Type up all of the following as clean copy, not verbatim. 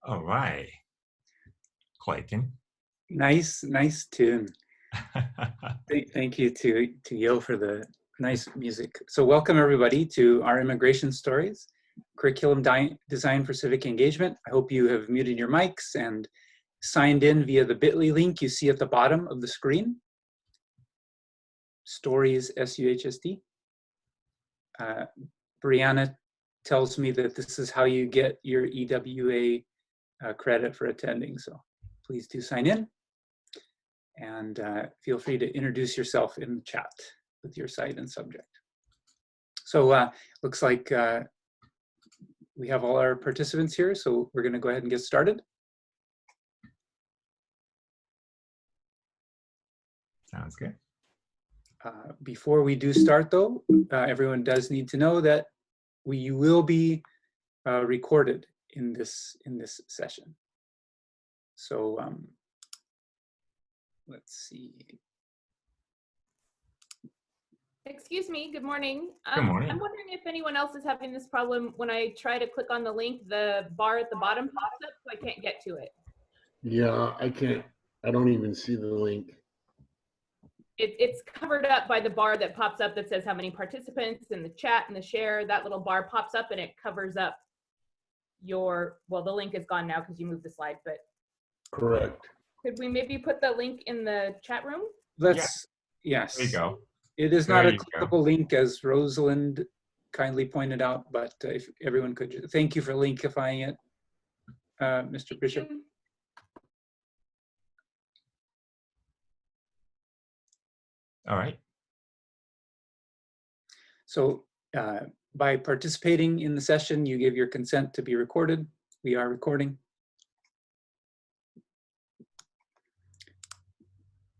All right, Clayton. Nice tune. Thank you to Yo for the nice music. So welcome everybody to our immigration stories, curriculum design for civic engagement. I hope you have muted your mics and signed in via the bit.ly link you see at the bottom of the screen. Stories, SUHSD. Brianna tells me that this is how you get your EWA credit for attending. So please do sign in and feel free to introduce yourself in the chat with your site and subject. So looks like we have all our participants here. So we're going to go ahead and get started. Sounds good. Before we do start though, everyone does need to know that we will be recorded in this session. So let's see. Excuse me, good morning. Good morning. I'm wondering if anyone else is having this problem. When I try to click on the link, the bar at the bottom pops up, so I can't get to it. Yeah, I can't, I don't even see the link. It's covered up by the bar that pops up that says how many participants in the chat and the share. That little bar pops up and it covers up your, well, the link is gone now because you moved the slide, but. Correct. Could we maybe put the link in the chat room? Let's, yes. There you go. It is not There a you clickable link, as Rosalind kindly pointed out, but if everyone could, thank you for linkifying it, Mr. Bishop. All right. So by participating in the session, you give your consent to be recorded. We are recording.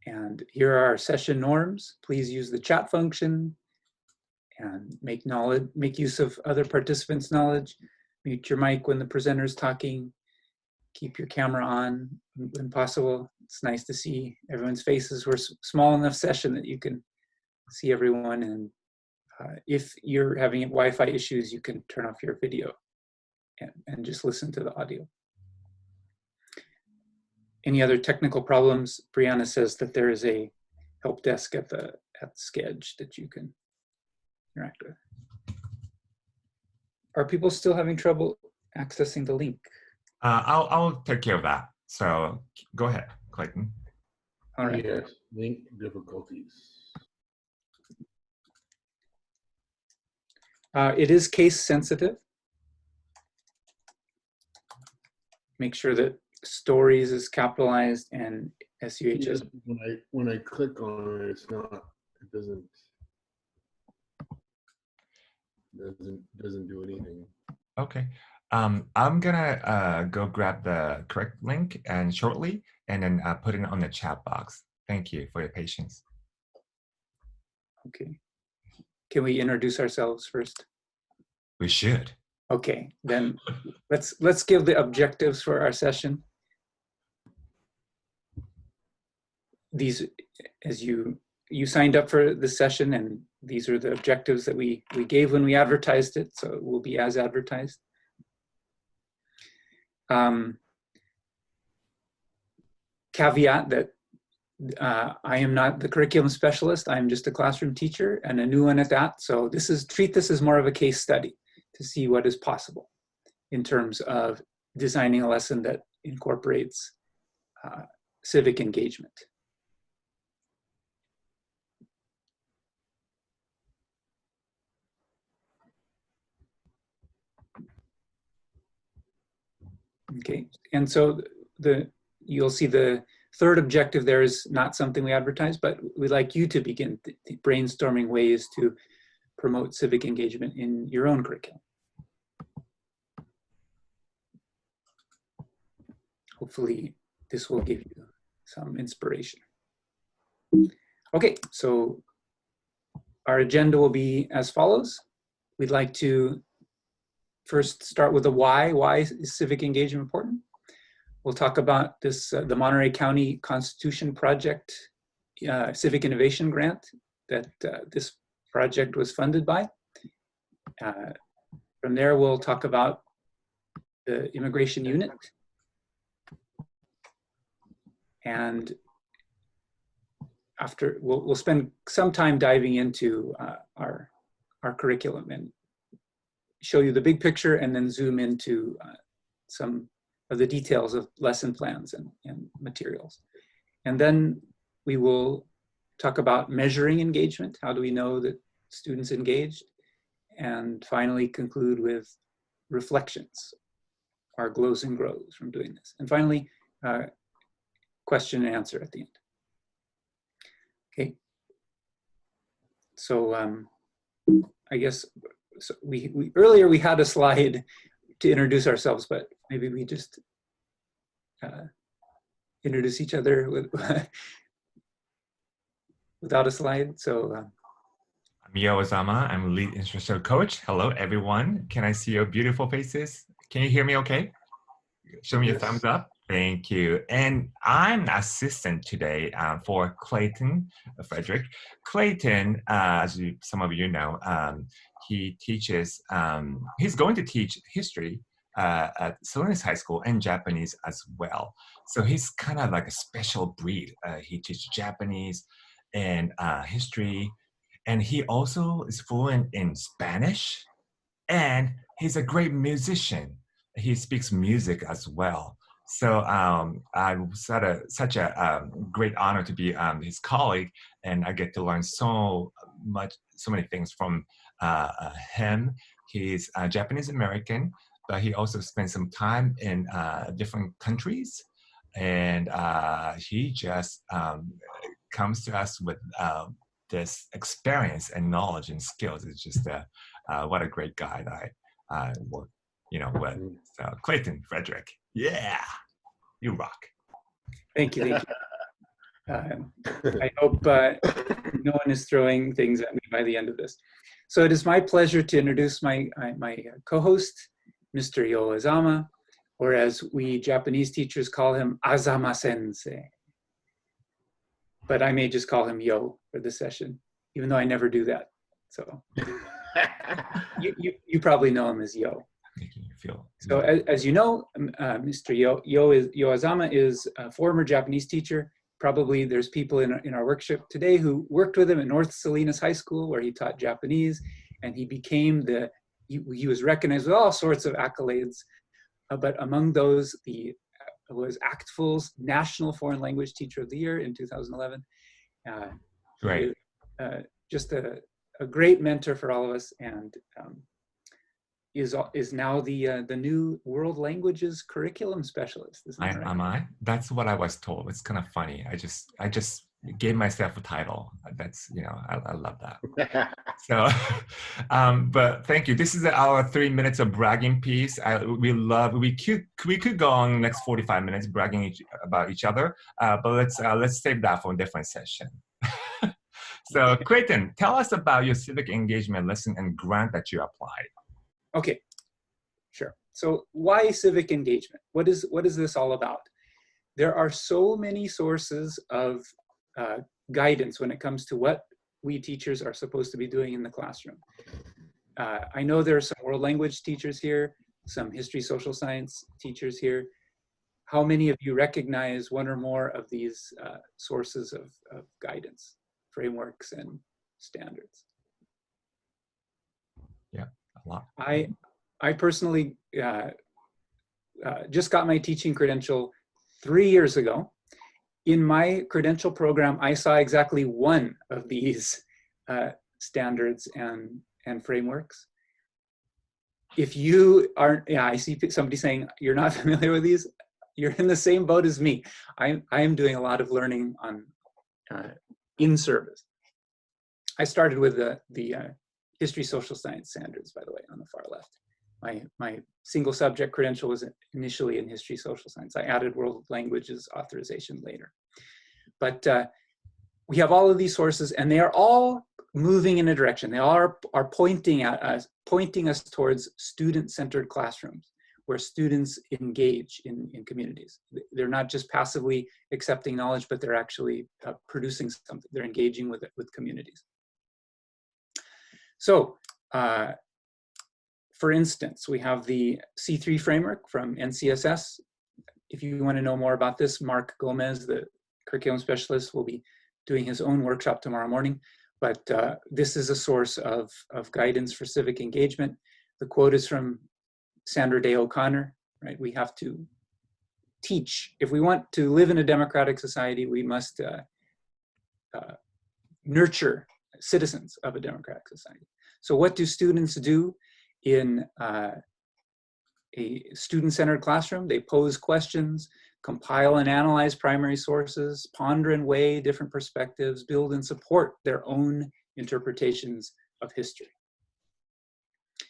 And here are our session norms. Please use the chat function and make use of other participants' knowledge. Mute your mic when the presenter is talking. Keep your camera on when possible. It's nice to see everyone's faces. We're a small enough session that you can see everyone. And if you're having Wi-Fi issues, you can turn off your video and just listen to the audio. Any other technical problems? Brianna says that there is a help desk at the Sketch that you can interact with. Are people still having trouble accessing the link? I'll take care of that. So go ahead, Clayton. All right. Yes, link difficulties. It is case sensitive. Make sure that stories is capitalized and SUHS. Yes, when I click on it, it's not. It doesn't do anything. Okay. I'm gonna go grab the correct link and shortly, and then put it on the chat box. Thank you for your patience. Okay. Can we introduce ourselves first? We should. Okay, then let's give the objectives for our session. These, as you signed up for the session, and these are the objectives that we gave when we advertised it, so it will be as advertised. Caveat that I am not the curriculum specialist. I'm just a classroom teacher and a new one at that. So treat this as more of a case study to see what is possible in terms of designing a lesson that incorporates civic engagement. Okay, and so you'll see the third objective there is not something we advertise, but we'd like you to begin brainstorming ways to promote civic engagement in your own curriculum. hopefully this will give you some inspiration. Okay, so our agenda will be as follows. We'd like to first start with the why. Why is civic engagement important? We'll talk about this, the Monterey County Constitution Project Civic Innovation Grant that this project was funded by. From there, we'll talk about the immigration unit. And after, we'll spend some time diving into our curriculum and show you the big picture and then zoom into some of the details of lesson plans and materials. And then we will talk about measuring engagement. How do we know that students engaged? And finally conclude with reflections, our glows and grows from doing this. And finally, question and answer at the end. Okay. So I guess so we earlier we had a slide to introduce ourselves, but maybe we just introduce each other with, without a slide. So I'm Azama. I'm a lead instructional coach. Hello, everyone. Can I see your beautiful faces? Can you hear me okay? Show me a thumbs up. Thank you. And I'm assistant today for Clayton Frederick. Clayton, as some of you know, he teaches, he's going to teach history at Salinas High School and Japanese as well. So he's kind of like a special breed. He teaches Japanese and history, and he also is fluent in Spanish, and he's a great musician. He speaks music as well. So I was such a great honor to be his colleague, and I get to learn so many things from him. He's Japanese American, but he also spent some time in different countries, and he just comes to us with this experience and knowledge and skills. It's just what a great guy that I work, with. So Clayton Frederick, yeah, you rock. thank you. I hope no one is throwing things at me by the end of this. So it is my pleasure to introduce my co-host, Mr. Yo Azama, or as we Japanese teachers call him, Azama Sensei. But I may just call him Yo for this session, even though I never do that. So you probably know him as Yo. Making you feel. So as you know, Mr. Yo Azama is a former Japanese teacher. Probably there's people in our workshop today who worked with him at North Salinas High School, where he taught Japanese, and he became he was recognized with all sorts of accolades, but among those, was ACTFL's National Foreign Language Teacher of the Year in 2011. Great. Just a great mentor for all of us, and is now the new world languages curriculum specialist. Am I? That's what I was told. It's kind of funny. I just gave myself a title. That's, I love that. So, but thank you. This is our 3 minutes of bragging piece. We could go on next 45 minutes bragging about each other, but let's save that for a different session. So Clayton, tell us about your civic engagement lesson and grant that you applied. Okay, sure. So why civic engagement? What is this all about? There are so many sources of guidance when it comes to what we teachers are supposed to be doing in the classroom. I know there are some world language teachers here, some history, social science teachers here. How many of you recognize one or more of these sources of guidance, frameworks, and standards? Yeah. A lot. I personally just got my teaching credential 3 years ago. In my credential program, I saw exactly one of these standards and frameworks. If you aren't, I see somebody saying you're not familiar with these, you're in the same boat as me. I am doing a lot of learning on in service. I started with the history, social science standards, by the way, on the far left. My single subject credential was initially in history, social science. I added world languages authorization later. But we have all of these sources, and they are all moving in a direction. They all are pointing us towards student-centered classrooms where students engage in communities. They're not just passively accepting knowledge, but they're actually producing something. They're engaging with communities. So, for instance, we have the C3 framework from NCSS. If you want to know more about this, Mark Gomez, the curriculum specialist, will be doing his own workshop tomorrow morning. But this is a source of guidance for civic engagement. The quote is from Sandra Day O'Connor, right? We have to teach. If we want to live in a democratic society, we must nurture citizens of a democratic society. So what do students do in a student-centered classroom? They pose questions, compile and analyze primary sources, ponder and weigh different perspectives, build and support their own interpretations of history.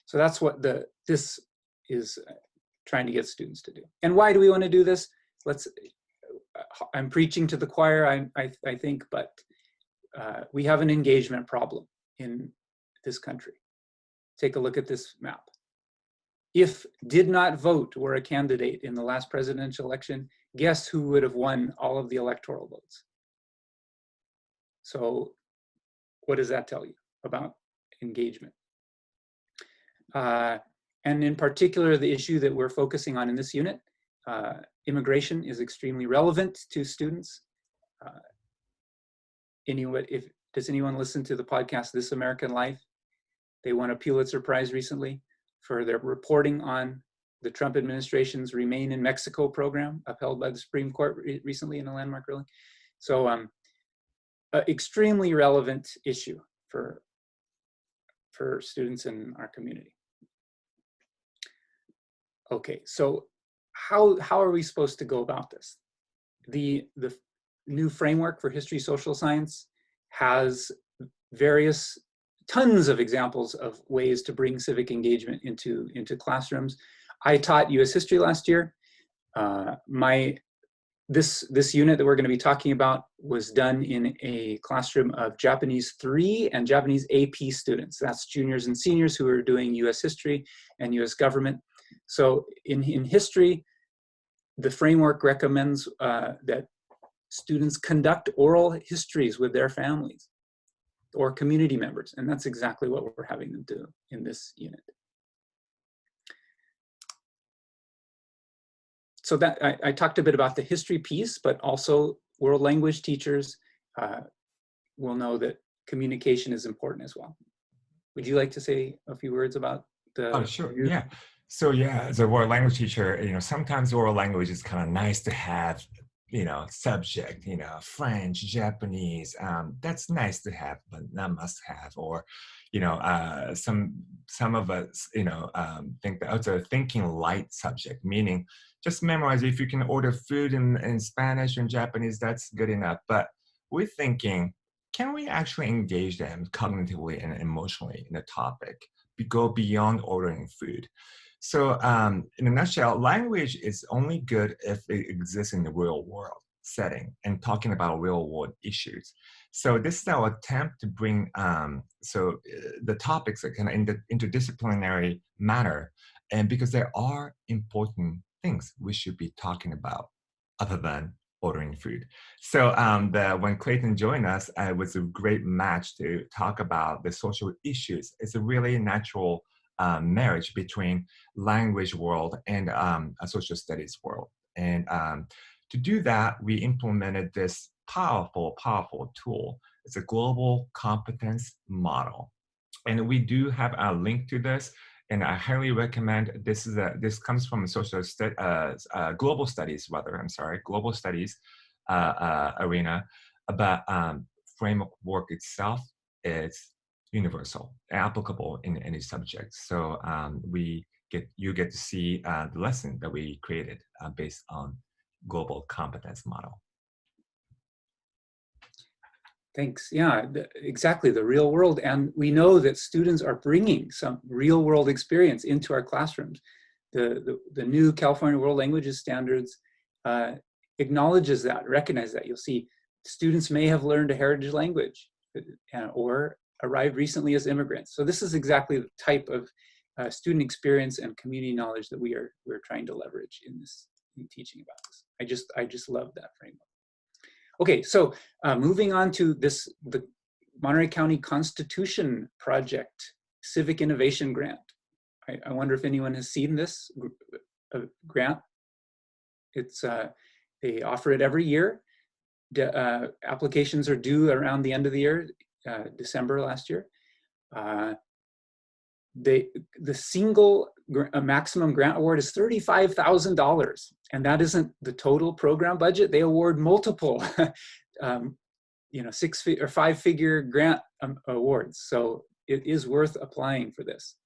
So that's what this is trying to get students to do. And why do we want to do this? I'm preaching to the choir, I think, but we have an engagement problem in this country. Take a look at this map. If did not vote were a candidate in the last presidential election, guess who would have won all of the electoral votes? So what does that tell you about engagement? And in particular, the issue that we're focusing on in this unit, immigration is extremely relevant to students. Does anyone listen to the podcast, This American Life? They won a Pulitzer Prize recently for their reporting on the Trump administration's Remain in Mexico program, upheld by the Supreme Court recently in a landmark ruling. So extremely relevant issue for students in our community. Okay, so how are we supposed to go about this? The new framework for history social science has tons of examples of ways to bring civic engagement into classrooms. I taught US history last year. This unit that we're going to be talking about was done in a classroom of Japanese 3 and Japanese AP students. That's juniors and seniors who are doing US history and US government. So in history, the framework recommends that students conduct oral histories with their families or community members, and that's exactly what we're having them do in this unit. So that I talked a bit about the history piece, but also world language teachers will know that communication is important as well. Would you like to say a few words about the? Oh, sure, yeah. So yeah, as a world language teacher, sometimes oral language is kind of nice to have, subject, French, Japanese, that's nice to have, but not must have. Or, some of us, think that it's a thinking light subject, meaning just memorize. If you can order food in Spanish and Japanese, that's good enough. But we're thinking, can we actually engage them cognitively and emotionally in the topic? Go beyond ordering food. So in a nutshell, language is only good if it exists in the real world setting and talking about real world issues. So this is our attempt to bring the topics that kind of in the interdisciplinary manner, and because there are important things we should be talking about other than ordering food. So when Clayton joined us, it was a great match to talk about the social issues. It's a really natural marriage between language world and a social studies world. And to do that, we implemented this powerful tool. It's a global competence model. And we do have a link to this. And I highly recommend this. This comes from global studies arena. But framework itself is universal, applicable in any subject. So you get to see the lesson that we created based on global competence model. Thanks. Yeah, exactly, the real world. And we know that students are bringing some real world experience into our classrooms. The new California World Languages Standards acknowledges that, recognizes that. You'll see students may have learned a heritage language or arrived recently as immigrants. So this is exactly the type of student experience and community knowledge that we're trying to leverage in teaching about this. I just love that framework. Okay, so moving on to the Monterey County Constitution Project Civic Innovation Grant. I wonder if anyone has seen this grant. It's they offer it every year. Applications are due around the end of the year, December last year. The single maximum grant award is $35,000, and that isn't the total program budget. They award multiple, 6 or 5 figure grant awards. So it is worth applying for this.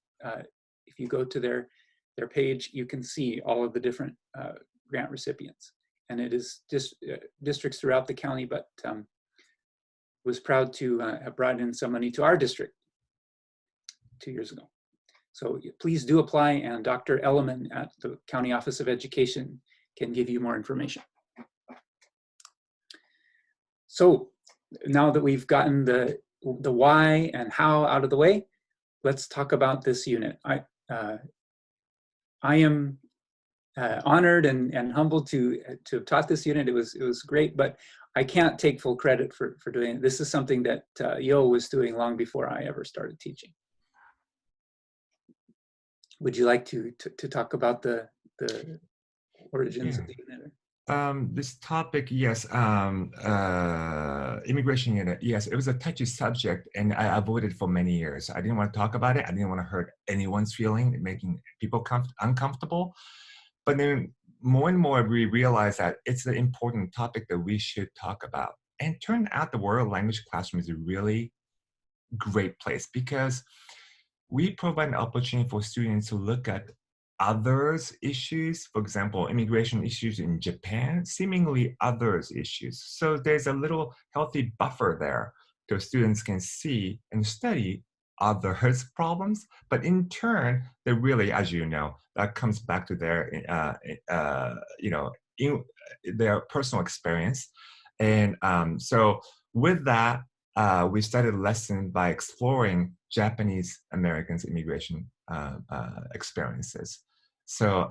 If you go to their page, you can see all of the different grant recipients, and it is just districts throughout the county. But was proud to have brought in some money to our district 2 years ago. So please do apply, and Dr. Elliman at the County Office of Education can give you more information. So now that we've gotten the why and how out of the way, let's talk about this unit. I am honored and humbled to have taught this unit. It was great, but I can't take full credit for doing it. This is something that Yo was doing long before I ever started teaching. Would you like to talk about the origins of the unit? This topic, yes, immigration unit, yes, it was a touchy subject, and I avoided it for many years. I didn't want to talk about it. I didn't want to hurt anyone's feeling, making people uncomfortable. But then more and more, we realized that it's an important topic that we should talk about. And it turned out the world language classroom is a really great place because we provide an opportunity for students to look at others' issues, for example, immigration issues in Japan, seemingly others' issues. So there's a little healthy buffer there so students can see and study others' problems, but in turn, they really, as you know, that comes back to their, their personal experience. And so with that, we started a lesson by exploring Japanese Americans' immigration experiences. So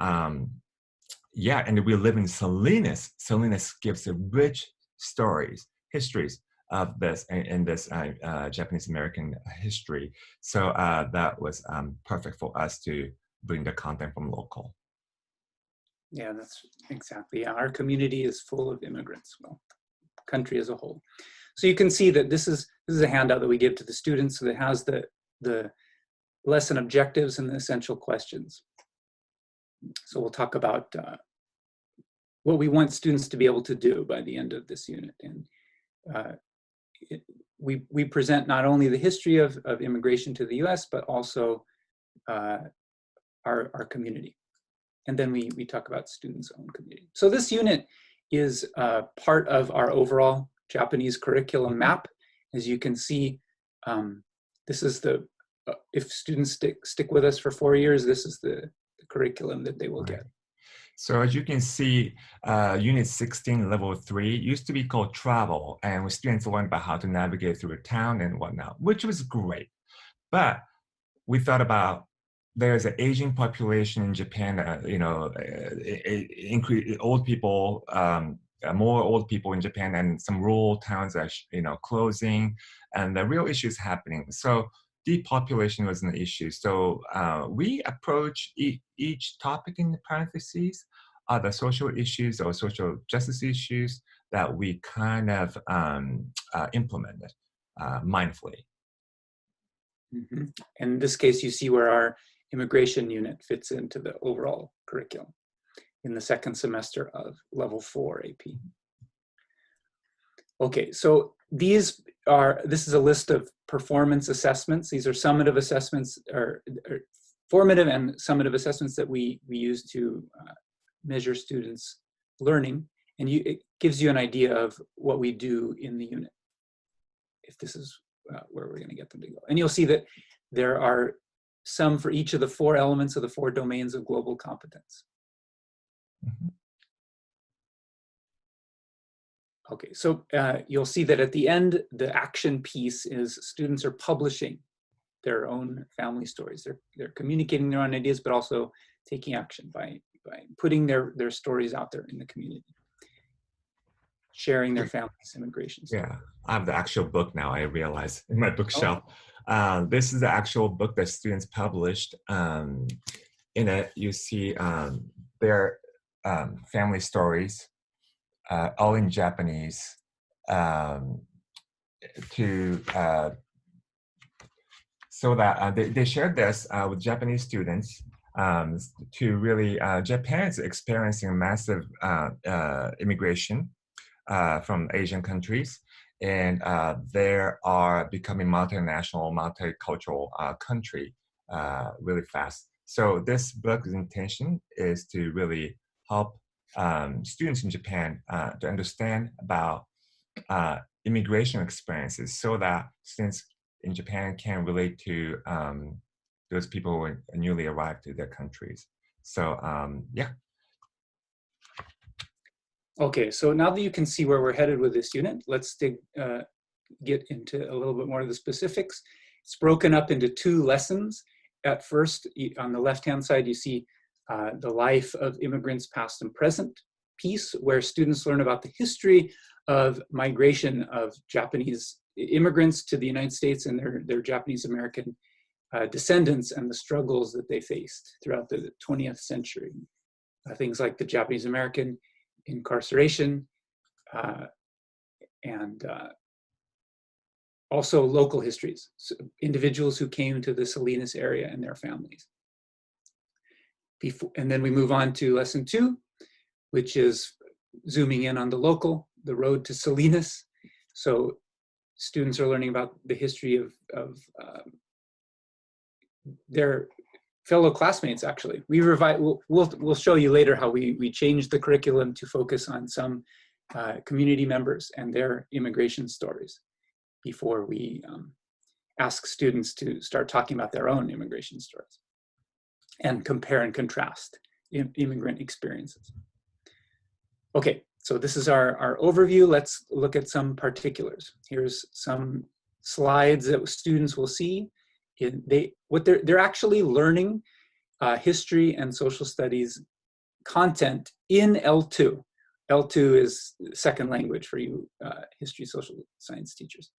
yeah, and we live in Salinas. Salinas gives a rich histories of this in this Japanese American history. So that was perfect for us to bring the content from local. Yeah, that's exactly. Yeah, our community is full of immigrants. Well, country as a whole. So you can see that this is a handout that we give to the students that has the lesson objectives and the essential questions. So we'll talk about what we want students to be able to do by the end of this unit. And we present not only the history of immigration to the US, but also our community. And then we talk about students' own community. So this unit is part of our overall Japanese curriculum map. As you can see, this is if students stick with us for 4 years, this is the curriculum that they will get. So as you can see, Unit 16, Level 3, used to be called Travel, and students learned about how to navigate through a town and whatnot, which was great. But we thought about there's an aging population in Japan, old people, more old people in Japan, and some rural towns are closing, and the real issue is happening. So depopulation was an issue. So we approach each topic in the parentheses are the social issues or social justice issues that we kind of implemented mindfully. Mm-hmm. In this case, you see where our immigration unit fits into the overall curriculum in the second semester of Level 4 AP. Okay, so this is a list of performance assessments. These are summative assessments, or formative and summative assessments that we use to measure students' learning, and it gives you an idea of what we do in the unit. if this is where we're going to get them to go. And you'll see that there are some for each of the 4 elements of the 4 domains of global competence. Mhm. Okay, so you'll see that at the end, the action piece is students are publishing their own family stories. They're communicating their own ideas, but also taking action by putting their stories out there in the community, sharing their family's immigration story. Yeah, I have the actual book now, I realize, in my bookshelf. This is the actual book that students published. In it, you see their family stories, all in Japanese, so that they shared this with Japanese students to really, Japan is experiencing massive immigration from Asian countries, and they are becoming multinational, multicultural country really fast. So this book's intention is to really help students in Japan to understand about immigration experiences, so that students in Japan can relate to those people who are newly arrived to their countries. So yeah. Okay, so now that you can see where we're headed with this unit, let's get into a little bit more of the specifics. It's broken up into 2 lessons. At first, on the left-hand side, you see the life of immigrants past and present piece, where students learn about the history of migration of Japanese immigrants to the United States and their Japanese American descendants and the struggles that they faced throughout the 20th century. Things like the Japanese American incarceration, and also local histories, so individuals who came to the Salinas area and their families. And then we move on to lesson 2, which is zooming in on the road to Salinas. So students are learning about the history of their fellow classmates. Actually, we'll show you later how we changed the curriculum to focus on some community members and their immigration stories before we ask students to start talking about their own immigration stories and compare and contrast immigrant experiences. Okay, so this is our overview. Let's look at some particulars. Here's some slides that students will see. They're actually learning history and social studies content in L2. L2 is second language for you history, social science teachers.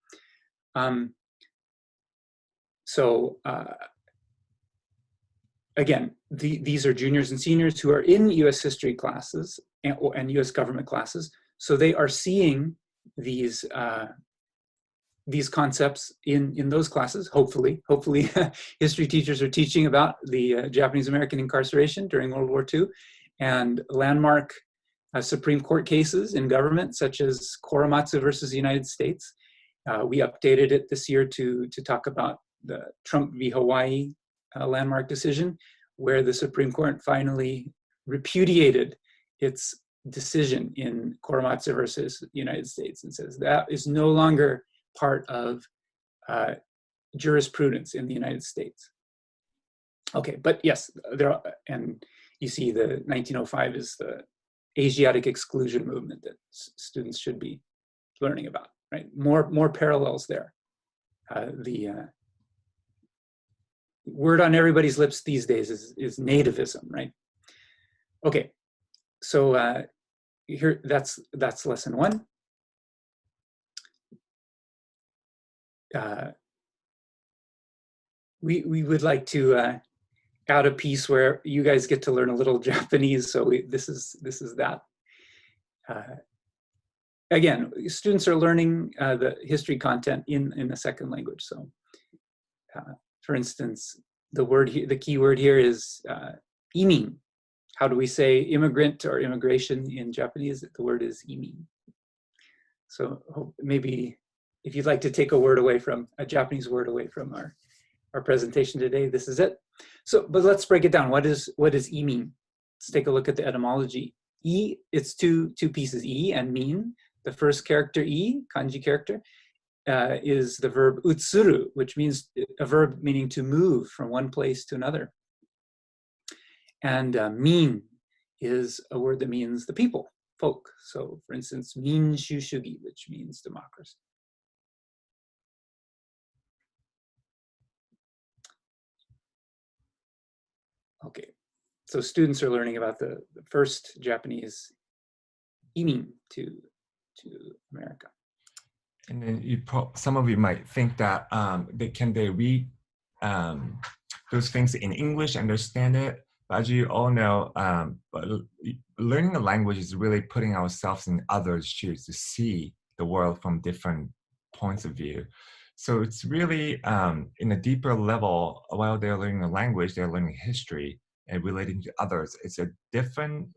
Again, these are juniors and seniors who are in US history classes and US government classes. So they are seeing these concepts in those classes. Hopefully history teachers are teaching about the Japanese American incarceration during World War II and landmark Supreme Court cases in government, such as Korematsu versus the United States. We updated it this year to talk about the Trump v. Hawaii landmark decision, where the Supreme Court finally repudiated its decision in Korematsu versus the United States and says that is no longer part of jurisprudence in the United States. Okay, but yes, and you see the 1905 is the Asiatic exclusion movement that students should be learning about, right? More parallels there. The word on everybody's lips these days is nativism, right? Okay, so here that's lesson 1. We would like to add a piece where you guys get to learn a little Japanese. So this is that. Again, students are learning the history content in a second language. So, for instance, the key word here is imin. How do we say immigrant or immigration in Japanese? The word is imin. So maybe if you'd like to take a Japanese word away from our presentation today, this is it. So, but let's break it down. What does "e" mean? Let's take a look at the etymology. E, it's two pieces, E and mean. The first character, E, kanji character, is the verb utsuru, which means a verb meaning to move from one place to another. And min is a word that means the people, folk. So for instance, minshu-shugi, which means democracy. Okay, so students are learning about the first Japanese imin to America. And then some of you might think that can they read those things in English, understand it? But as you all know, learning a language is really putting ourselves in others' shoes to see the world from different points of view. So it's really in a deeper level, while they're learning a language, they're learning history and relating to others. It's a different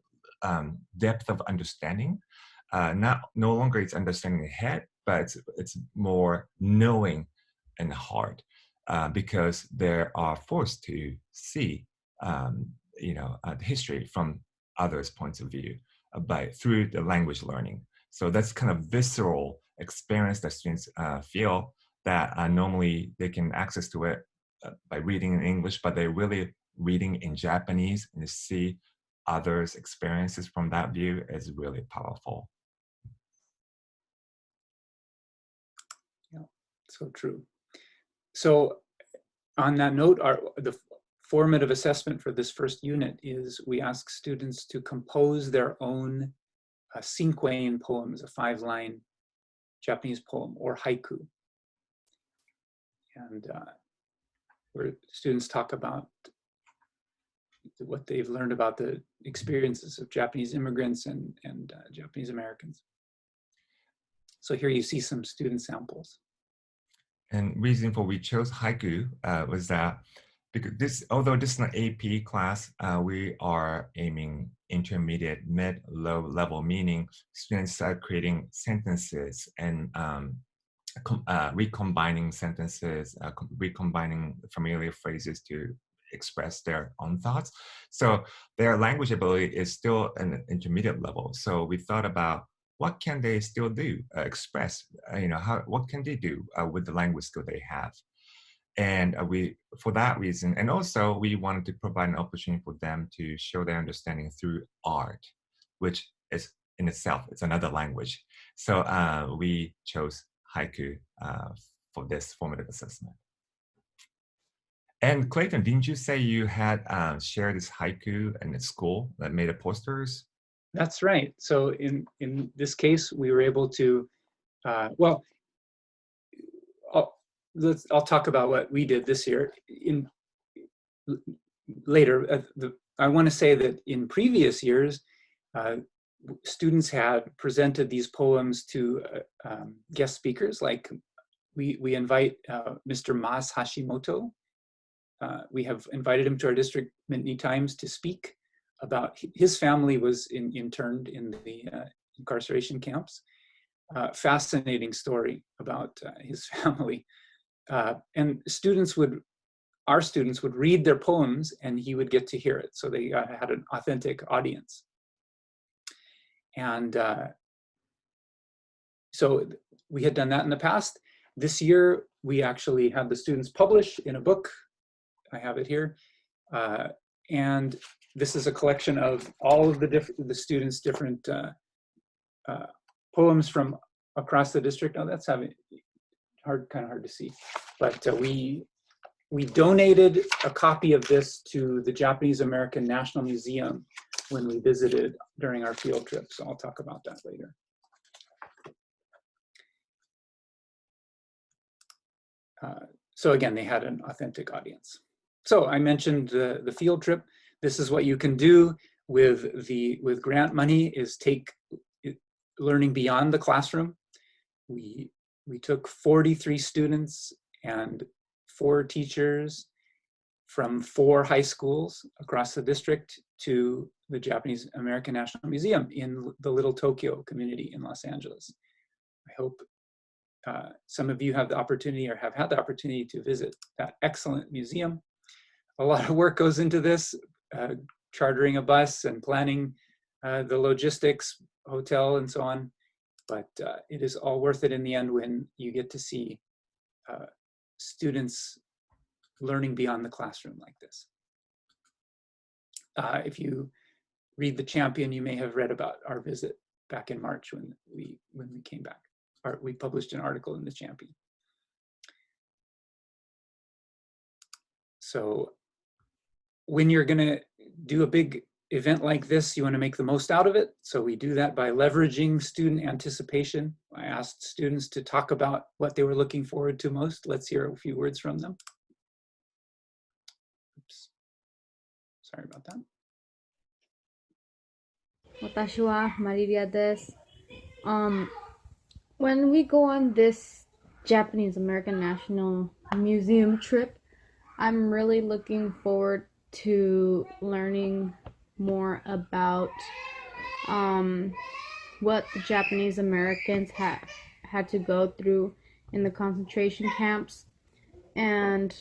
depth of understanding. No longer it's understanding the head, but it's more knowing in the heart, because they are forced to see the history from others' points of view through the language learning. So that's kind of visceral experience that students feel that normally they can access to it by reading in English, but they're really reading in Japanese, and to see others' experiences from that view is really powerful. Yeah, so true. So on that note, the formative assessment for this first unit is we ask students to compose their own cinquain poems, a 5-line Japanese poem, or haiku. And where students talk about what they've learned about the experiences of Japanese immigrants and Japanese Americans. So here you see some student samples. And reason for we chose haiku was that because although this is an AP class, we are aiming intermediate, mid, low level, meaning students start creating sentences and recombining sentences, recombining familiar phrases to express their own thoughts. So their language ability is still an intermediate level. So we thought about what can they still do, express, what can they do with the language skill they have. And for that reason, and also we wanted to provide an opportunity for them to show their understanding through art, which is in itself, it's another language. So we chose haiku for this formative assessment. And Clayton, didn't you say you had shared this haiku in school that made posters? That's right. So in this case, we were able to, I'll talk about what we did this year. Later, I want to say that in previous years, students had presented these poems to guest speakers. Like we invite Mr. Mas Hashimoto. We have invited him to our district many times to speak about his family was interned in the incarceration camps. Fascinating story about his family. And our students would read their poems and he would get to hear it. So they had an authentic audience. And so we had done that in the past. This year, we actually had the students publish in a book. I have it here. And this is a collection of all of the students' different poems from across the district. Oh, that's kind of hard to see. But we donated a copy of this to the Japanese American National Museum when we visited during our field trip. So I'll talk about that later. So again, they had an authentic audience. So I mentioned the field trip. This is what you can do with grant money, is take learning beyond the classroom. We took 43 students and 4 teachers from 4 high schools across the district to the Japanese American National Museum in the Little Tokyo community in Los Angeles. I hope some of you have the opportunity or have had the opportunity to visit that excellent museum. A lot of work goes into this, chartering a bus and planning the logistics, hotel, and so on. but it is all worth it in the end when you get to see students learning beyond the classroom like this. If you read The Champion, you may have read about our visit back in March when we came back. We published an article in The Champion. So when you're going to do a big event like this, you want to make the most out of it. So we do that by leveraging student anticipation. I asked students to talk about what they were looking forward to most. Let's hear a few words from them. Oops. Sorry about that. 私はマリリアです。When we go on this Japanese American National Museum trip, I'm really looking forward to learning more about what the Japanese Americans had to go through in the concentration camps. And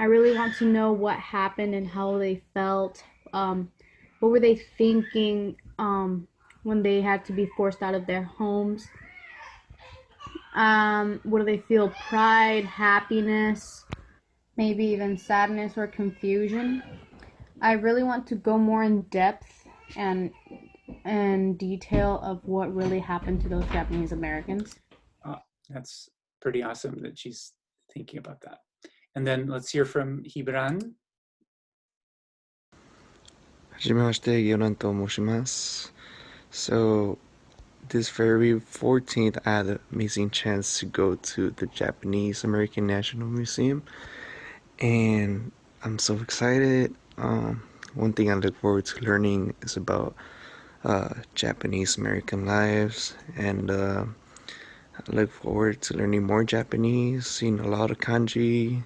I really want to know what happened and how they felt. What were they thinking when they had to be forced out of their homes? What do they feel? Pride, happiness, maybe even sadness or confusion? I really want to go more in depth and detail of what really happened to those Japanese Americans. That's pretty awesome that she's thinking about that. And then let's hear from Hibran. はじめまして、ヨナンと申します。So, this February 14th, I had an amazing chance to go to the Japanese American National Museum, and I'm so excited. One thing I look forward to learning is about Japanese American lives, and I look forward to learning more Japanese, seeing a lot of kanji.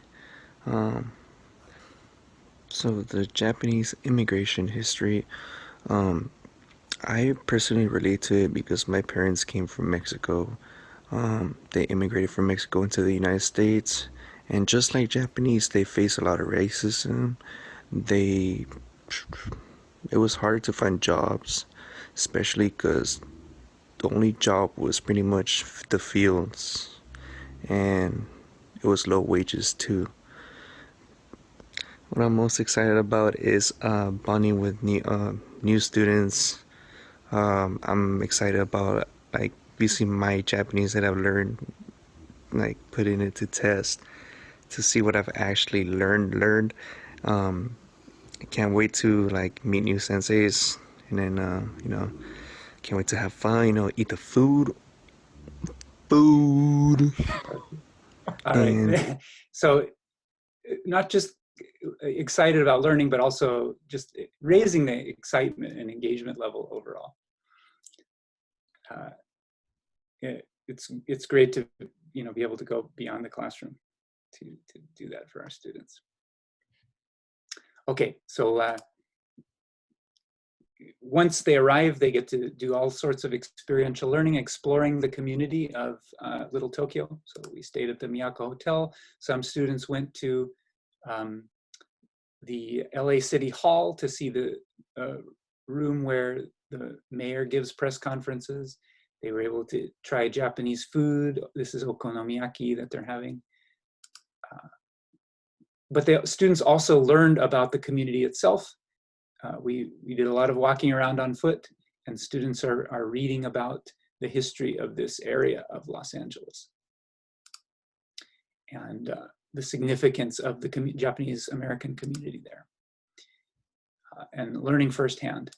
So the Japanese immigration history, I personally relate to it because my parents came from Mexico. They immigrated from Mexico into the United States, and just like Japanese, they face a lot of racism. It was hard to find jobs, especially because the only job was pretty much the fields, and it was low wages too. What I'm most excited about is bonding with new students. I'm excited about like using my Japanese that I've learned, like putting it to test to see what I've actually learned. I can't wait to like meet new senseis, and then can't wait to have fun. Eat the food. All right. So not just excited about learning, but also just raising the excitement and engagement level overall. It's great to be able to go beyond the classroom to do that for our students. Okay, so once they arrive, they get to do all sorts of experiential learning, exploring the community of Little Tokyo. So we stayed at the Miyako Hotel. Some students went to the LA City Hall to see the room where the mayor gives press conferences. They were able to try Japanese food. This is okonomiyaki that they're having. But the students also learned about the community itself. We did a lot of walking around on foot, and students are reading about the history of this area of Los Angeles and the significance of the Japanese American community there, and learning firsthand.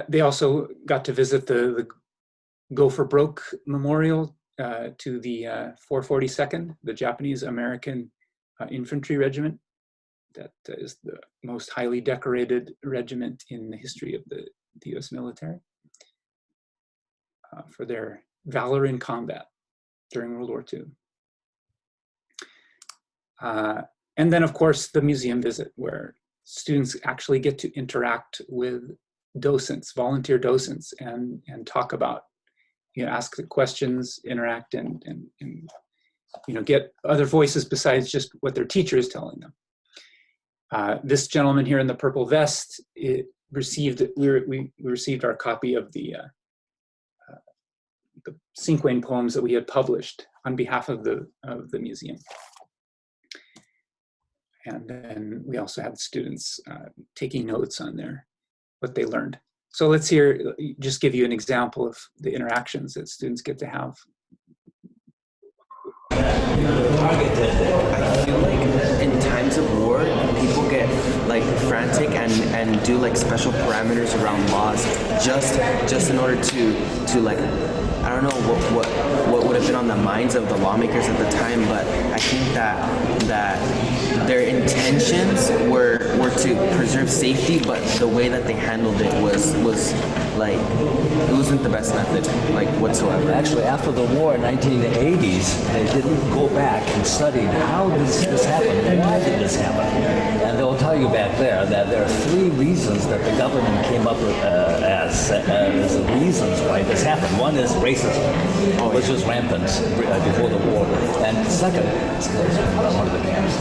They also got to visit the Go for Broke Memorial to the 442nd, the Japanese American Infantry Regiment. That is the most highly decorated regiment in the history of the US military for their valor in combat during World War II. And then, of course, the museum visit, where students actually get to interact with docents, volunteer docents, and talk about, ask the questions, interact, and get other voices besides just what their teacher is telling them. This gentleman here in the purple vest, we received our copy of the cinquain poems that we had published on behalf of the museum. And then we also had students taking notes on what they learned. So let's just give you an example of the interactions that students get to have. I feel like in times of war, people get like frantic and do like special parameters around laws just in order to like, I don't know what would have been on the minds of the lawmakers at the time, but I think that their intentions were to preserve safety, but the way that they handled it was like, it wasn't the best method, like, whatsoever. Actually, after the war in 1980s, they didn't go back and study how did this happen, why did this happen? And they'll tell you back there that there are 3 reasons that the government came up with as the reasons why this happened. One is racism, which was rampant before the war. And second, one of the camps.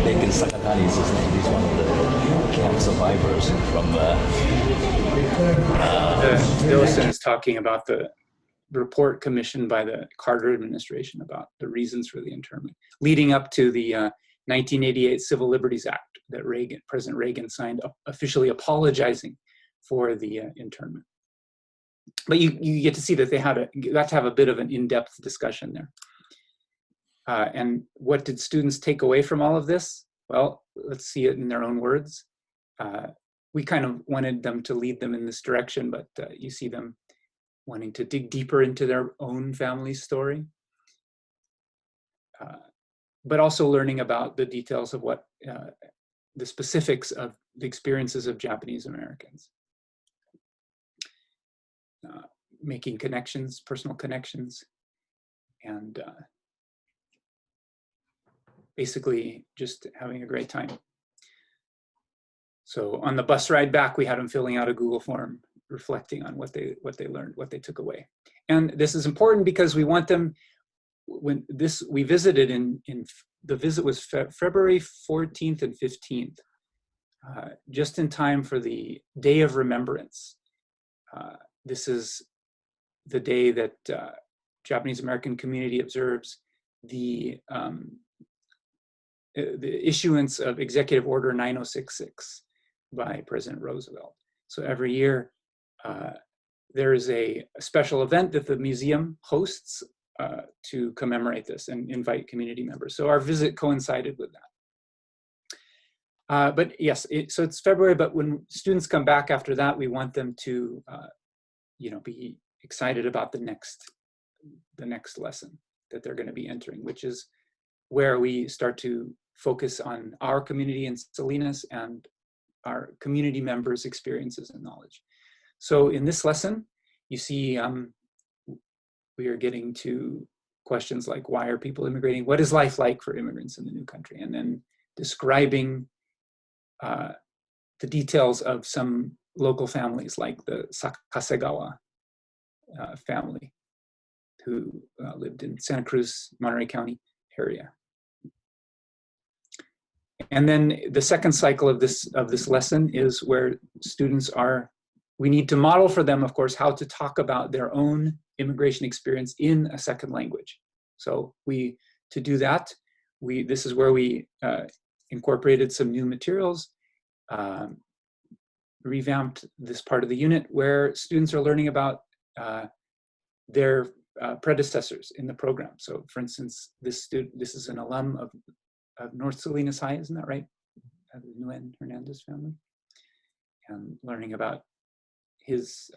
Bacon Sakatani is his name. He's one of the camp survivors from Dillison is talking about the report commissioned by the Carter administration about the reasons for the internment, leading up to the 1988 Civil Liberties Act that President Reagan signed, officially apologizing for the internment. But you get to see that they got to have a bit of an in-depth discussion there. And what did students take away from all of this? Well, let's see it in their own words. We kind of wanted them to lead them in this direction, but you see them wanting to dig deeper into their own family story, but also learning about the details of what the specifics of the experiences of Japanese Americans. Making connections, personal connections, and basically just having a great time. So on the bus ride back, we had them filling out a Google form, reflecting on what they learned, what they took away. And this is important because we want them, we visited the visit was February 14th and 15th, just in time for the Day of Remembrance. This is the day that Japanese American community observes the issuance of Executive Order 9066 by President Roosevelt. So every year there is a special event that the museum hosts to commemorate this and invite community members. So our visit coincided with that. But yes, so it's February, but when students come back after that, we want them to be excited about the next lesson that they're going to be entering, which is where we start to focus on our community in Salinas and our community members' experiences and knowledge. So in this lesson, you see we are getting to questions like, why are people immigrating? What is life like for immigrants in the new country? And then describing the details of some local families like the Kasegawa family who lived in Santa Cruz, Monterey County area. And then the second cycle of this lesson is where students we need to model for them, of course, how to talk about their own immigration experience in a second language. So to do that, this is where we incorporated some new materials, revamped this part of the unit where students are learning about their predecessors in the program. So for instance, this is an alum of North Salinas High, isn't that right? The Nguyen Hernandez family. And learning about his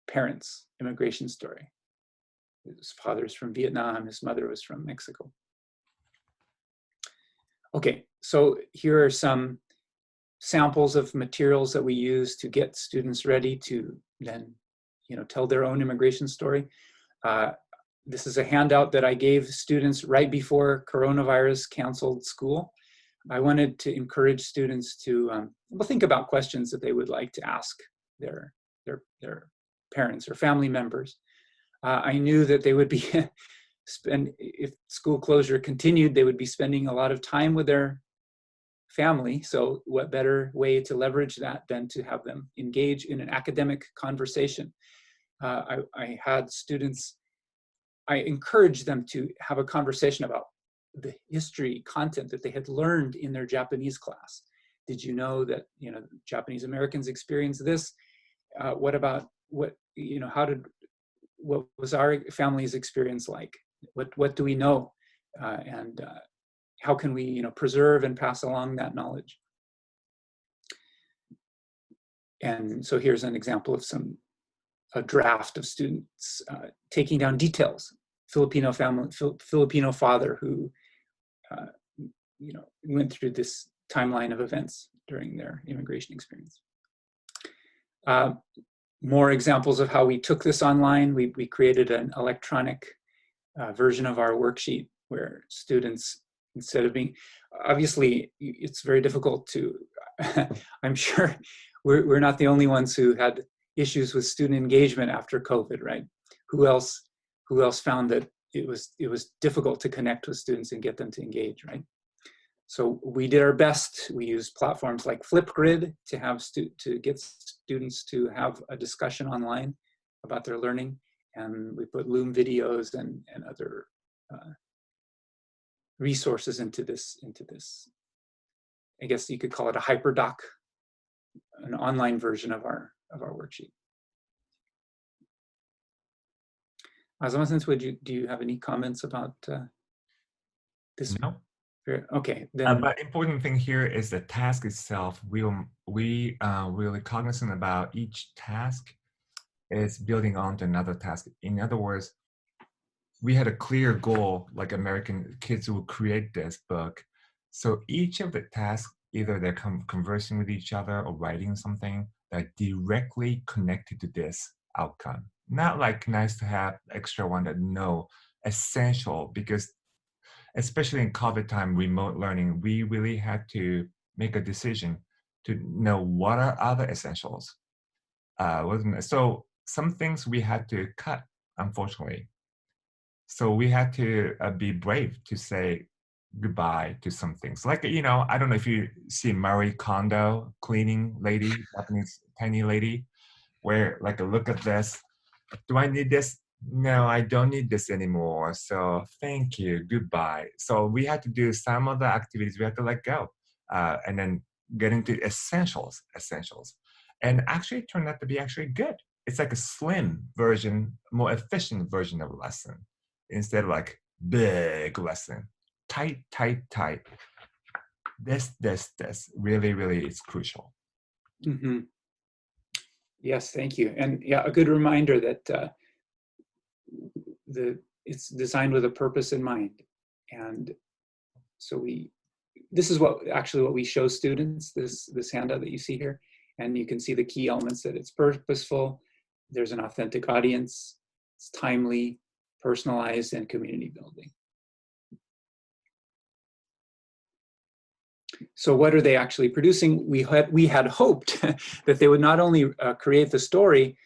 parents' immigration story. His father's from Vietnam, his mother was from Mexico. Okay, so here are some samples of materials that we use to get students ready to then, tell their own immigration story. This is a handout that I gave students right before coronavirus canceled school. I wanted to encourage students to think about questions that they would like to ask their parents or family members. I knew that they would be if school closure continued, they would be spending a lot of time with their family. So what better way to leverage that than to have them engage in an academic conversation? I had students, I encouraged them to have a conversation about the history content that they had learned in their Japanese class. Did you know that, you know, Japanese Americans experience this? What about, what was our family's experience like? What do we know? And how can we, you know, preserve and pass along that knowledge? And so here's an example of a draft of students taking down details. Filipino family, Filipino father who, you know, went through this timeline of events during their immigration experience. More examples of how we took this online. We created an electronic version of our worksheet where students, instead of being, obviously it's very difficult to, I'm sure we're not the only ones who had issues with student engagement after COVID, right? Who else found that it was difficult to connect with students and get them to engage, right? So we did our best. We used platforms like Flipgrid to have to get students to have a discussion online about their learning, and we put Loom videos and other resources into this. I guess you could call it a hyperdoc, an online version of our worksheet. Azama-sensei, do you have any comments about this? No. Okay, then. But important thing here is the task itself. We really cognizant about each task is building on to another task. In other words, we had a clear goal, like American kids will create this book. So each of the tasks, either they're conversing with each other or writing something that directly connected to this outcome. Not like nice to have extra one, that no, essential, because especially in COVID time, remote learning, we really had to make a decision to know what are other essentials. So some things we had to cut, unfortunately. So we had to be brave to say goodbye to some things. Like, you know, I don't know if you see Marie Kondo, cleaning lady, Japanese tiny lady, where like, look at this. Do I need this? No, I don't need this anymore. So thank you, goodbye. So we had to do some of the activities we had to let go, and then get into essentials. And actually it turned out to be actually good. It's like a slim version, more efficient version of a lesson, instead of like big lesson, tight. This, really is crucial. Mm-hmm. Yes, thank you. And yeah, a good reminder that it's designed with a purpose in mind. And so this is what we show students, this handout that you see here. And you can see the key elements, that it's purposeful, there's an authentic audience, it's timely, personalized, and community building. So what are they actually producing? We had hoped that they would not only create the story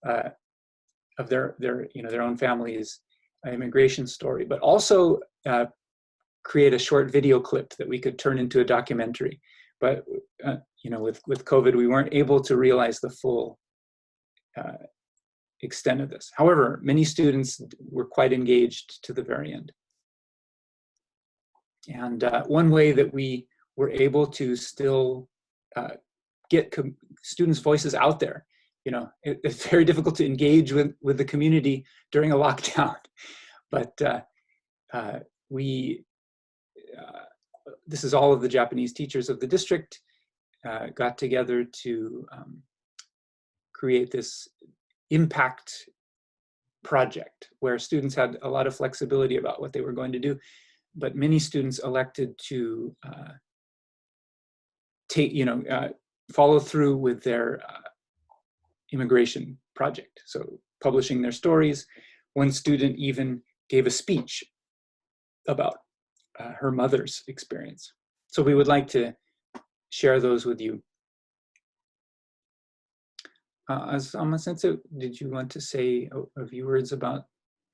of their own family's immigration story, but also create a short video clip that we could turn into a documentary. But with COVID, we weren't able to realize the full extent of this. However, many students were quite engaged to the very end. And one way that we were able to still get students' voices out there, it's very difficult to engage with the community during a lockdown, but this is all of the Japanese teachers of the district got together to create this impact project where students had a lot of flexibility about what they were going to do, but many students elected to follow through with their immigration project. So publishing their stories. One student even gave a speech about her mother's experience. So we would like to share those with you. Azama-sensei, did you want to say a few words about?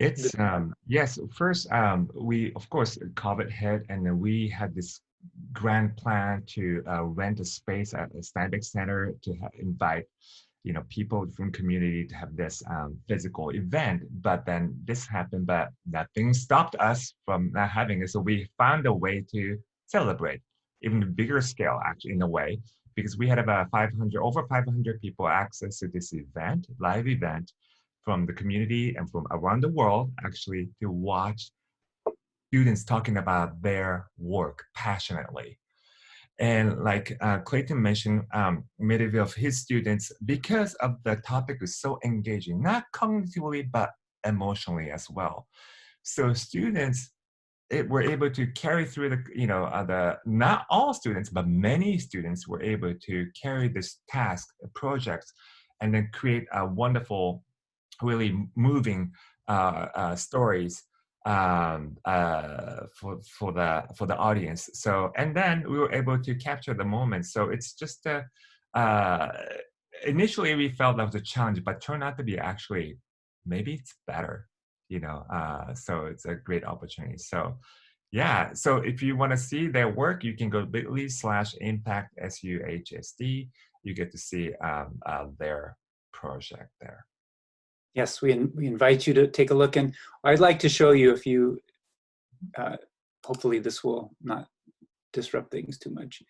It's yes. First, we of course COVID hit, and then we had this grand plan to rent a space at the Steinbeck Center to invite people from community to have this physical event, but then this happened, but nothing stopped us from not having it. So we found a way to celebrate, even a bigger scale, actually, in a way, because we had about over 500 people access to this event, live event, from the community and from around the world, actually, to watch students talking about their work passionately. And like Clayton mentioned, many of his students, because of the topic is so engaging, not cognitively, but emotionally as well. So students were able to carry through not all students, but many students were able to carry this task, projects, and then create a wonderful, really moving stories for the audience. So, and then we were able to capture the moment. So it's just initially we felt that was a challenge, but turned out to be actually maybe it's better, so it's a great opportunity. So yeah, so if you want to see their work, you can go to bit.ly/IMPACT-SUHSD. You get to see their project there. Yes, we invite you to take a look, and I'd like to show you a few, hopefully this will not disrupt things too much.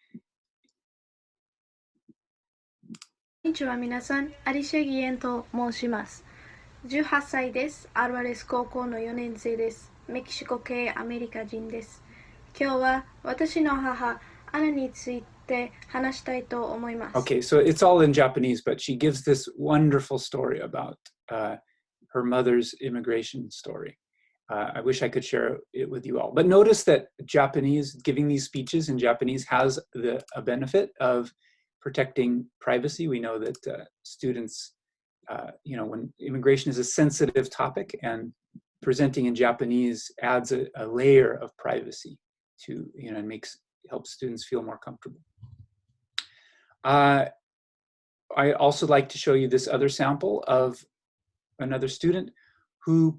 こんにちは皆さん、アリシェギエンと申します。18歳です。アルバレス高校の4年生です。メキシコ系アメリカ人です。今日は私の母、アナについて話したいと思います。Okay, so it's all in Japanese, but she gives this wonderful story about her mother's immigration story. I wish I could share it with you all. But notice that Japanese, giving these speeches in Japanese has a benefit of protecting privacy. We know that students, when immigration is a sensitive topic, and presenting in Japanese adds a layer of privacy to, and helps students feel more comfortable. I also like to show you this other sample of another student who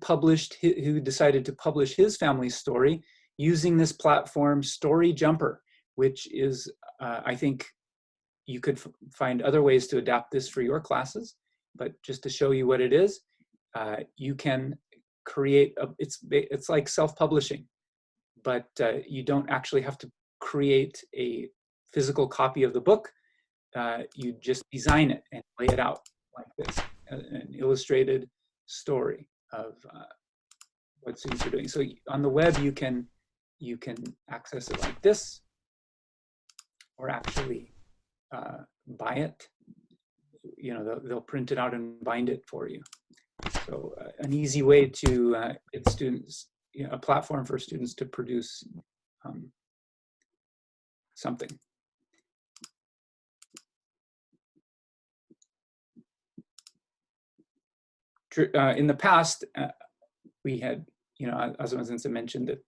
decided to publish his family's story using this platform Story Jumper, which is, I think you could find other ways to adapt this for your classes, but just to show you what it is, you can create, it's like self-publishing, but you don't actually have to create a physical copy of the book. You just design it and lay it out like this, an illustrated story of what students are doing. So on the web, you can access it like this, or actually buy it. They'll print it out and bind it for you. So an easy way to get students, a platform for students to produce something. In the past, we had, Azama mentioned that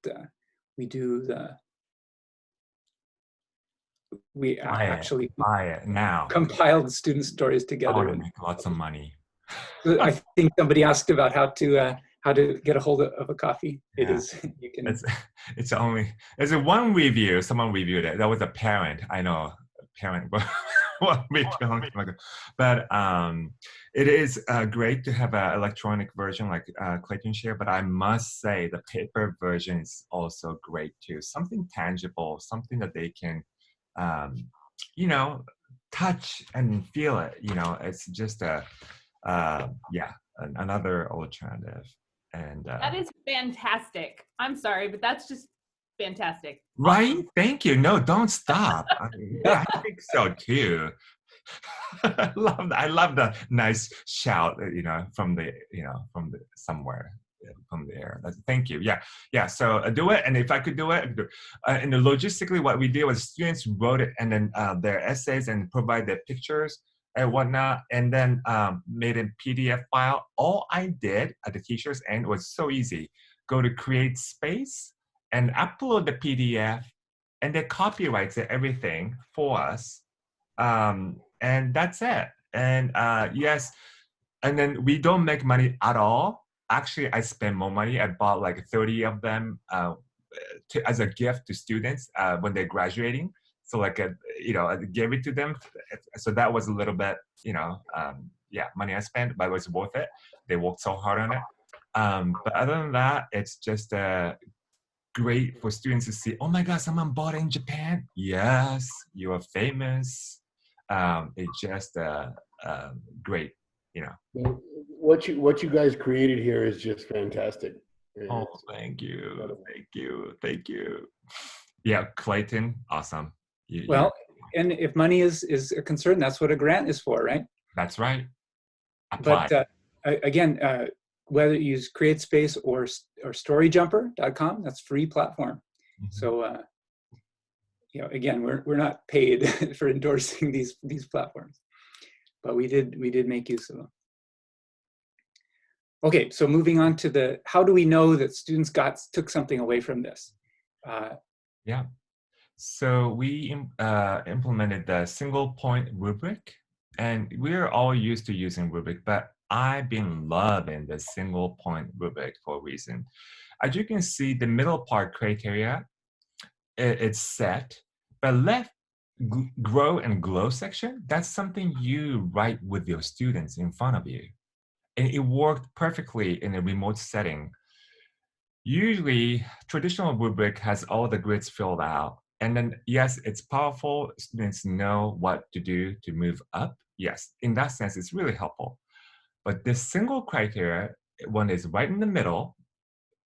we actually buy it now. Compiled student stories together. To make lots of money. I think somebody asked about how to get a hold of a copy. Yeah. It is, you can. It's only, there's one review, someone reviewed it. That was a parent, I know, parent, but it is great to have an electronic version like Clayton shared, but I must say the paper version is also great too. Something tangible, something that they can, touch and feel it. It's just another alternative. And that is fantastic. I'm sorry, but that's just fantastic. Right? Thank you. No, don't stop. I think so too. I love the nice shout, from the somewhere from the air. Thank you. Yeah. So do it, and if I could do it, and logistically, what we did was students wrote it, and then their essays and provide their pictures and whatnot, and then made a PDF file. All I did at the teacher's end was so easy. Go to create space and upload the PDF, and they copyrights everything for us. And that's it. And yes, and then we don't make money at all. Actually, I spend more money. I bought like 30 of them as a gift to students when they're graduating. So like, I gave it to them. So that was a little bit, yeah, money I spent, but it was worth it. They worked so hard on it. But other than that, it's just great for students to see, oh my God, someone bought it in Japan. Yes, you are famous. It's just great, you know. Well, what you guys created here is just fantastic. Oh, thank you. Thank you. Thank you. Yeah, Clayton, awesome. Well, and if money is a concern, that's what a grant is for, right? That's right. Apply. But again, whether you use CreateSpace or StoryJumper.com, that's free platform. Mhm. So, you know, again, we're not paid for endorsing these platforms, but we did make use of them. Okay, so moving on to how do we know that students took something away from this? Yeah. So we implemented the single point rubric, and we're all used to using rubric, but I've been loving the single point rubric for a reason. As you can see, the middle part criteria, it's set, but left grow and glow section, that's something you write with your students in front of you. And it worked perfectly in a remote setting. Usually, traditional rubric has all the grids filled out. And then, yes, it's powerful. Students know what to do to move up. Yes, in that sense, it's really helpful. But this single criteria, one is right in the middle,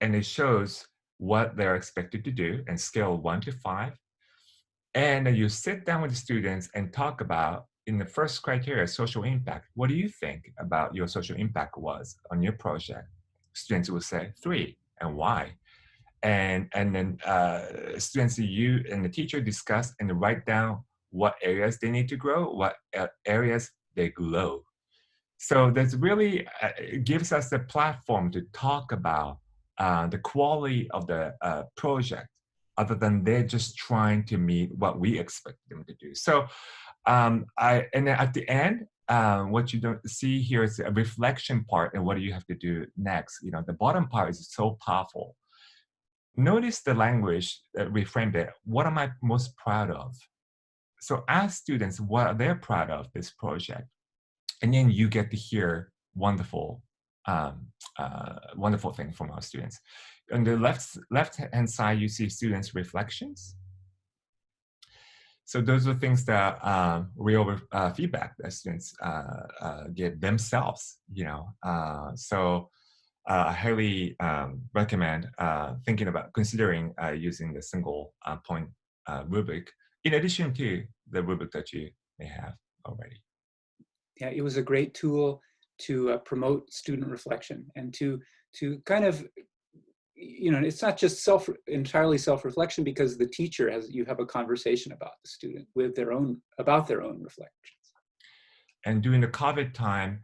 and it shows what they're expected to do and scale 1 to 5. And then you sit down with the students and talk about, in the first criteria, social impact. What do you think about your social impact was on your project? Students will say 3, and why? And then students, you and the teacher discuss and write down what areas they need to grow, what areas they glow. So that's really, it gives us a platform to talk about the quality of the project, other than they're just trying to meet what we expect them to do. So and then at the end, what you don't see here is a reflection part, and what do you have to do next? You know, the bottom part is so powerful. Notice the language that reframed it. What am I most proud of? So ask students what they're proud of this project, and then you get to hear wonderful, wonderful things from our students. On the left-hand side, you see students' reflections. So those are things that real feedback that students give themselves, you know. So I highly recommend considering using the single point rubric, in addition to the rubric that you may have already. Yeah, it was a great tool to promote student reflection and to kind of, you know, it's not just entirely self-reflection, because the teacher you have a conversation about the student about their own reflections. And during the COVID time,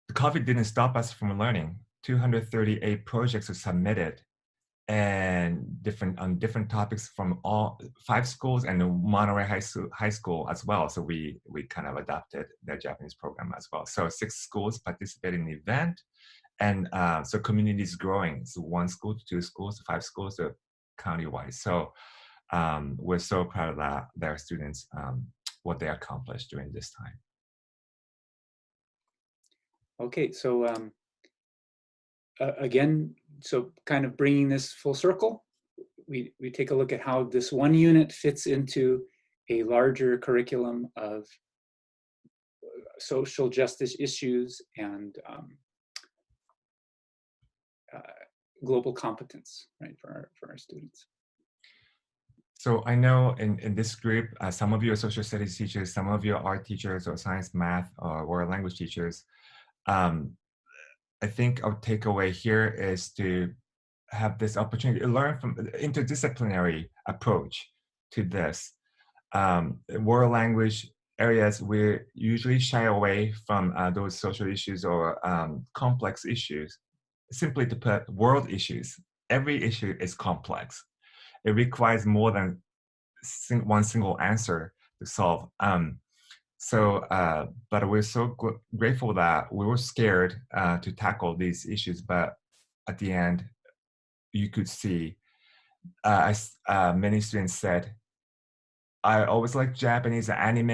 the COVID didn't stop us from learning. 238 projects were submitted, and on different topics from all 5 schools and the Monterey High School as well. So we kind of adopted their Japanese program as well. So 6 schools participated in the event. And so community is growing. So 1 school to 2 schools, 5 schools, so countywide. So we're so proud of that, their students, what they accomplished during this time. Okay, so again, so kind of bringing this full circle, we take a look at how this one unit fits into a larger curriculum of social justice issues and global competence, right, for our students. So I know in this group, some of you are social studies teachers, some of you are art teachers or science, math, or world language teachers. I think our takeaway here is to have this opportunity to learn from the interdisciplinary approach to this. World language areas, we usually shy away from those social issues or complex issues. Simply to put, world issues, every issue is complex. It requires more than one single answer to solve. But we're so grateful that we were scared to tackle these issues, but at the end, you could see, as many students said, I always like Japanese anime,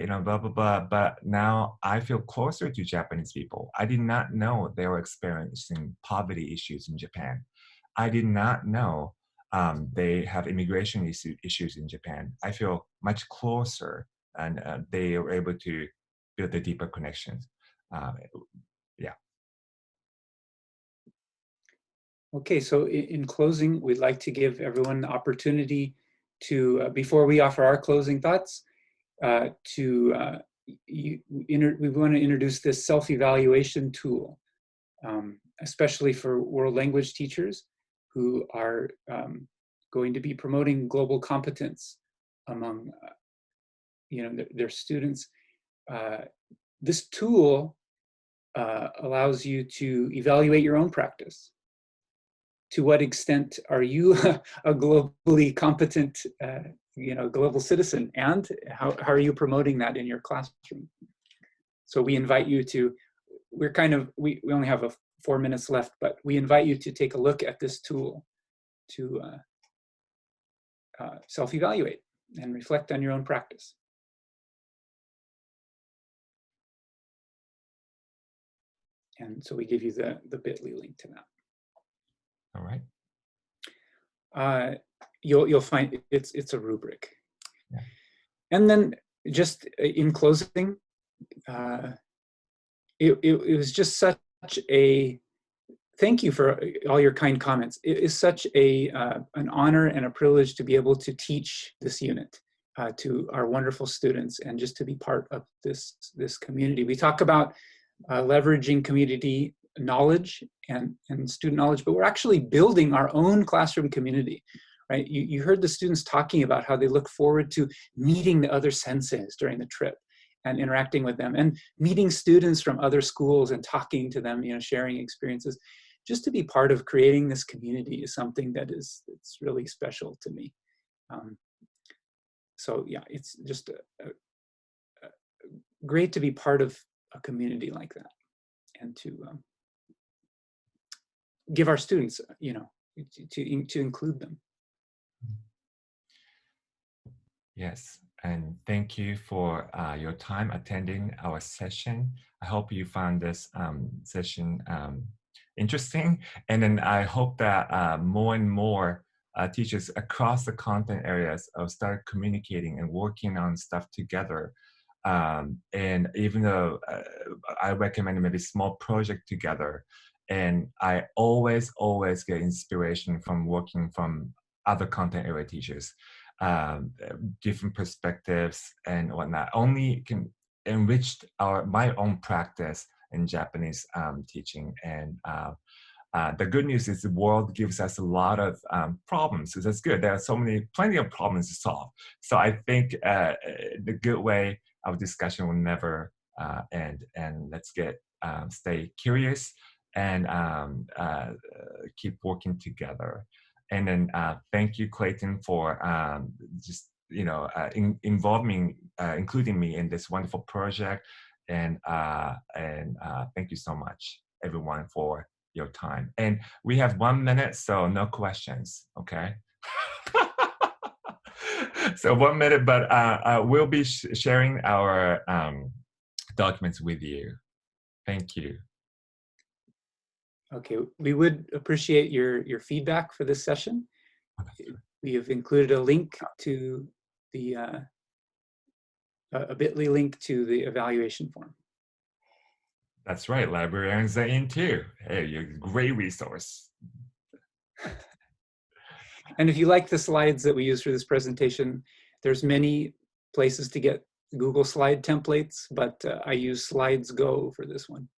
you know, blah, blah, blah. But now I feel closer to Japanese people. I did not know they were experiencing poverty issues in Japan. I did not know they have immigration issues in Japan. I feel much closer, and they are able to build a deeper connections. Yeah. Okay, so in closing, we'd like to give everyone the opportunity to, before we offer our closing thoughts, we want to introduce this self-evaluation tool, especially for world language teachers who are going to be promoting global competence among their students. This tool allows you to evaluate your own practice. To what extent are you a globally competent, global citizen, and how are you promoting that in your classroom? So we invite you to, we only have 4 minutes left, but we invite you to take a look at this tool to self-evaluate and reflect on your own practice. And so we give you the bit.ly link to that. All right. You'll find it's a rubric. Yeah. And then just in closing, it was just such a thank you for all your kind comments. It is such an honor and a privilege to be able to teach this unit to our wonderful students and just to be part of this community. We talk about leveraging community knowledge and student knowledge, but we're actually building our own classroom community, right? You heard the students talking about how they look forward to meeting the other senseis during the trip and interacting with them, and meeting students from other schools and talking to them, sharing experiences. Just to be part of creating this community is something that it's really special to me. So yeah, it's just great to be part of a community like that, and to give our students, to include them. Yes, and thank you for your time attending our session. I hope you found this session interesting, and then I hope that more and more teachers across the content areas will start communicating and working on stuff together. And even though I recommend maybe small project together, and I always get inspiration from working from other content area teachers, different perspectives and whatnot. Only can enrich my own practice in Japanese teaching. And the good news is the world gives us a lot of problems, so that's good. There are plenty of problems to solve. So I think the good way of discussion will never end. And let's stay curious and keep working together. And then thank you, Clayton, for just including me in this wonderful project. And thank you so much, everyone, for your time. And we have 1 minute, so no questions, okay? So 1 minute, but we'll be sharing our documents with you. Thank you. Okay, we would appreciate your feedback for this session. We have included a link to the a bit.ly link to the evaluation form. That's right, librarians are in too. Hey, you're a great resource. And if you like the slides that we use for this presentation, there's many places to get Google slide templates, but I use Slides Go for this one.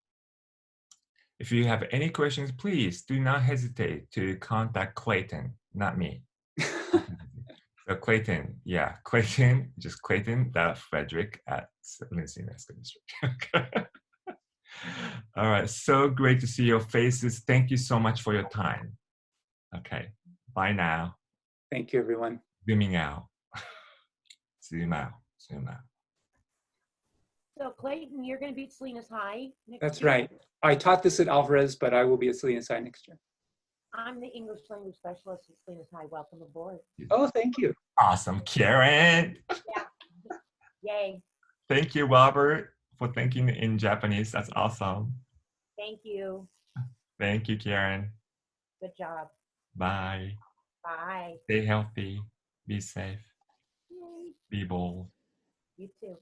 If you have any questions, please do not hesitate to contact Clayton, not me. So Clayton, yeah, Clayton, just Clayton.Frederick at Salinas School District. All right, so great to see your faces. Thank you so much for your time. Okay, bye now. Thank you, everyone. Zooming out. See you now. So Clayton, you're going to be at Salinas High next That's year? right. I taught this at Alvarez, but I will be at Salinas High next year. I'm the English language specialist at Salinas High. Welcome aboard. Oh, thank you. Awesome, Karen. Yay. Thank you, Robert, for thinking in Japanese. That's awesome. Thank you. Thank you, Karen. Good job. Bye. Bye. Stay healthy. Be safe. Yay. Be bold. You too.